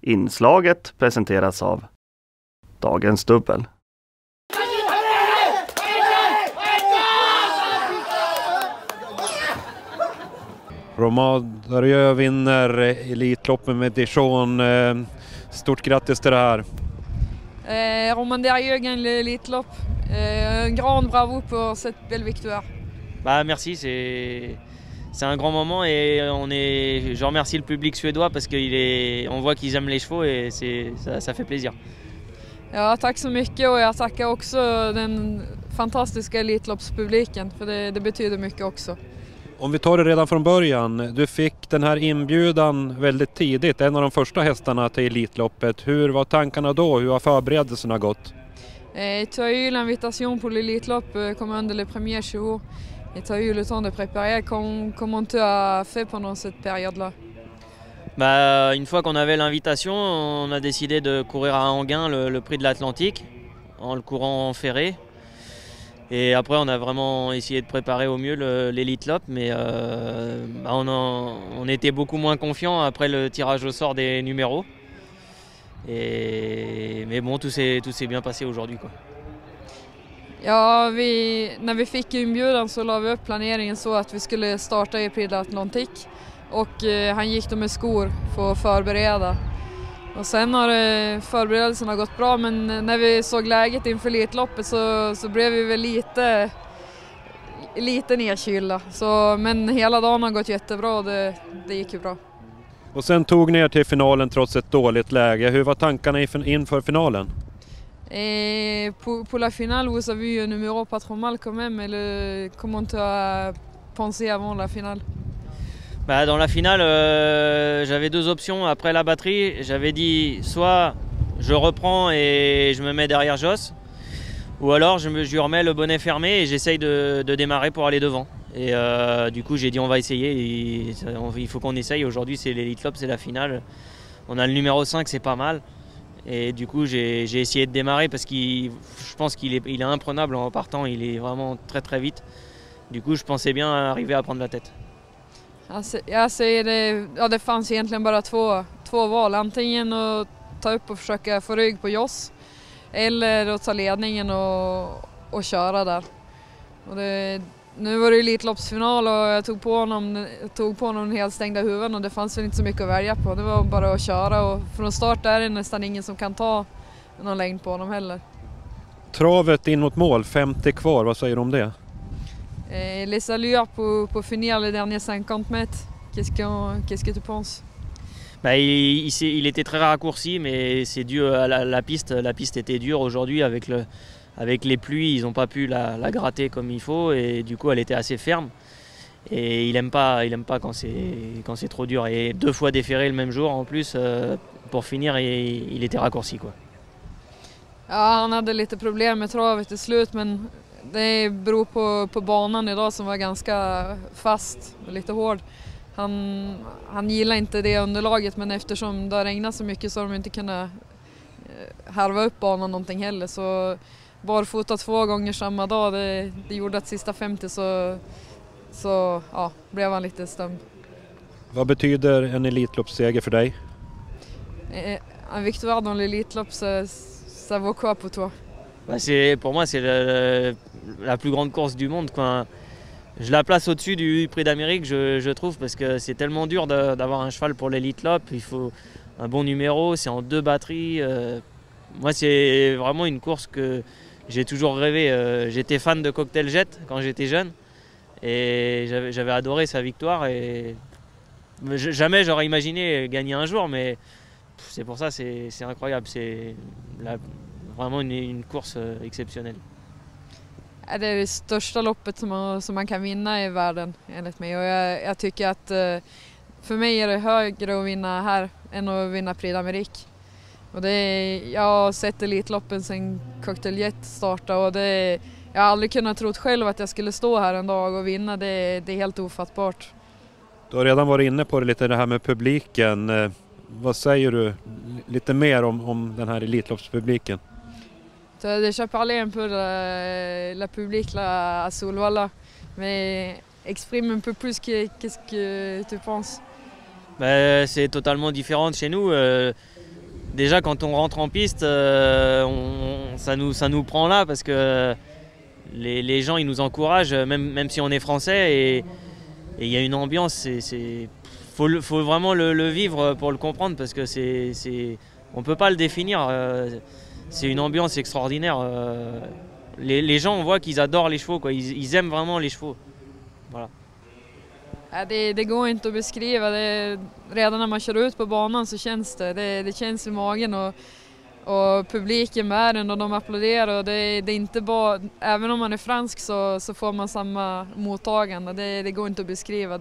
Inslaget presenteras av Dagens Dubbel. Romain Darieux vinner Elitloppet med Dijon. Stort grattis till det här. Romain Darieux gagne l'Elitlopp. Un grand bravo pour cette belle victoire. Bah merci, c'est un grand moment et je remercie le public suédois parce qu'on voit qu'ils aiment les chevaux et ça fait plaisir. Ja, tack så mycket och jag tackar också den fantastiska Elitloppspubliken för det betyder mycket också. Om vi tar det redan från början, du fick den här inbjudan väldigt tidigt, en av de första hästarna till Elitloppet. Hur var tankarna då? Hur har förberedelserna gått? Tu as eu l'invitation pour l'Elitlopp comme un de les premiers chevaux et tu as eu le temps de préparer. Comment tu as fait pendant cette période-là? Bah, une fois qu'on avait l'invitation, on a décidé de courir à Enghien le prix de l'Atlantique en le courant en ferré. Et après, on a vraiment essayé de préparer au mieux l'Elitlopp, mais on était beaucoup moins confiants après le tirage au sort des numéros. Mais bon, tout s'est bien passé aujourd'hui, quoi. Ja, när vi fick inbjudan så la vi upp planeringen så att vi skulle starta i Prix de l'Atlantique. Och han gick då med skor för att förbereda. Och sen har förberedelserna gått bra, men när vi såg läget inför Elitloppet så blev vi väl lite nedkylda. Men hela dagen har gått jättebra och det gick ju bra. Och sen tog ni er till finalen trots ett dåligt läge. Hur var tankarna inför finalen? Pour la finale, vous avez eu un numéro pas trop mal quand même. Comment tu as pensé avant la finale? Bah, dans la finale, j'avais deux options. Après la batterie, j'avais dit soit je reprends et je me mets derrière Joss, ou alors je lui remets le bonnet fermé et j'essaye de démarrer pour aller devant. Et du coup, j'ai dit on va essayer. Il faut qu'on essaye. Aujourd'hui, c'est l'Elitlopp, c'est la finale. On a le numéro 5, c'est pas mal. Et du coup, j'ai essayé de démarrer parce que je pense qu'il est imprenable en partant. Il est vraiment très très vite. Du coup, je pensais bien arriver à prendre la tête. Jag säger det fanns egentligen bara två val. Antingen att ta upp och försöka få rygg på Joss eller att ta ledningen och köra där. Och nu var det ju Elitloppsfinal och jag tog på honom den helt stängda huven och det fanns väl inte så mycket att välja på. Det var bara att köra och från start är det nästan ingen som kan ta någon längd på honom heller. Travet in mot mål, 50 kvar, vad säger du om det? Les allures pour finir les derniers 50 mètres, qu'est-ce que tu penses? Bah, il était très raccourci, mais c'est dû à la piste. La piste était dure aujourd'hui avec les pluies, ils n'ont pas pu la gratter comme il faut et du coup elle était assez ferme. Et il aime pas quand c'est trop dur. Et deux fois déferré le même jour en plus, pour finir il était raccourci, quoi. Ja, han hade lite problem med travet till slut, men det beror på banan idag som var ganska fast och lite hård. Han gillar inte det underlaget, men eftersom det har regnat så mycket så har de inte kunnat harva upp banan någonting heller. Så barfota 2 gånger samma dag, det gjorde att sista 50 så ja, blev han lite stum. Vad betyder en Elitloppsseger för dig? En victoire dans l'Elitlopp, ça vaut quoi pour toi? Bah, pour moi, c'est la plus grande course du monde, quoi. Je la place au-dessus du Prix d'Amérique, je trouve, parce que c'est tellement dur d'avoir un cheval pour l'Elitlopp. Il faut un bon numéro, c'est en 2 batteries. Moi, c'est vraiment une course que j'ai toujours rêvé. J'étais fan de Cocktail Jet quand j'étais jeune et j'avais adoré sa victoire. Et jamais j'aurais imaginé gagner un jour, mais c'est pour ça, c'est incroyable. C'est vraiment une course exceptionnelle. Det är det största loppet som man kan vinna i världen enligt mig. Och jag tycker att för mig är det högre att vinna här än att vinna Prix d'Amérique. Och jag har sett Elitloppen sedan Cocktail Jet startade och jag har aldrig kunnat tro själv att jag skulle stå här en dag och vinna. Det är helt ofattbart. Du har redan varit inne på det här med publiken. Vad säger du lite mer om den här Elitloppspubliken? J'ai déjà parlé un peu de la public là, à Solvalla, mais exprime un peu plus qu'est-ce que tu penses? C'est totalement différent de chez nous. déjà quand on rentre en piste, ça nous prend là parce que les gens ils nous encouragent, même si on est français, et il y a une ambiance, faut vraiment le vivre pour le comprendre parce que on peut pas le définir. C'est une ambiance extraordinaire. Les gens, on voit qu'ils adorent les chevaux, quoi. Ils aiment vraiment les chevaux. Voilà. Det går inte att beskriva. Redan när man kör ut på banan så känns det känns i magen och publiken med den och de applåderar. Och det är inte bara, även om man är fransk så får man samma mottagande. Det går inte att beskriva.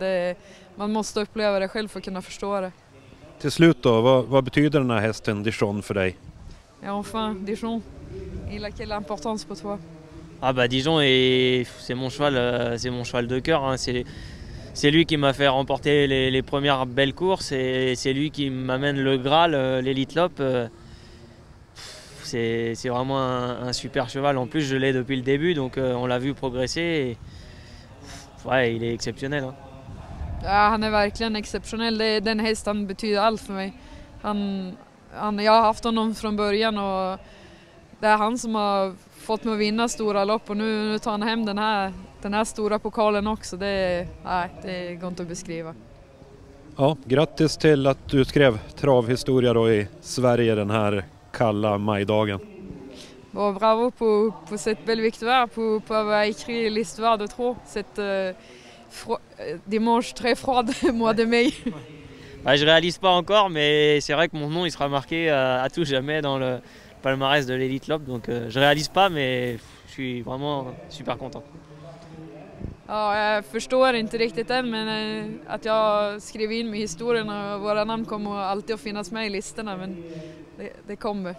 Man måste uppleva det själv för att kunna förstå det. Till slut då, vad betyder den här hästen Dijon för dig? Ja, enfin, Dijon. Il a quelle importance pour toi? Ah bah Dijon, c'est mon cheval de cœur. Hein. C'est lui qui m'a fait remporter les premières belles courses et c'est lui qui m'amène le Graal, l'Elite Lopp. C'est vraiment un super cheval. En plus, je l'ai depuis le début, donc on l'a vu progresser. Et, ouais, il est exceptionnel. Hein. Ja, han är verkligen exceptionell. Den hästen betyder allt för mig. Jag har haft honom från början och det är han som har fått mig att vinna stora lopp och nu tar han hem den här stora pokalen också. Det går inte att beskriva. Ja, grattis till att du skrev travhistoria då i Sverige den här kalla majdagen. Bon, bravo pour cette belle victoire, pour avoir écrit l'histoire de trop cette dimanche très froid mois de mai. Bah, je réalise pas encore, mais c'est vrai que mon nom il sera marqué à tout jamais dans le palmarès de l'Elite Lopp, donc je réalise pas, mais je suis vraiment super content. Ja, jag förstår inte riktigt än, men att jag skriver in mig i historien och våra namn kommer alltid att finnas med i listorna, men det kommer.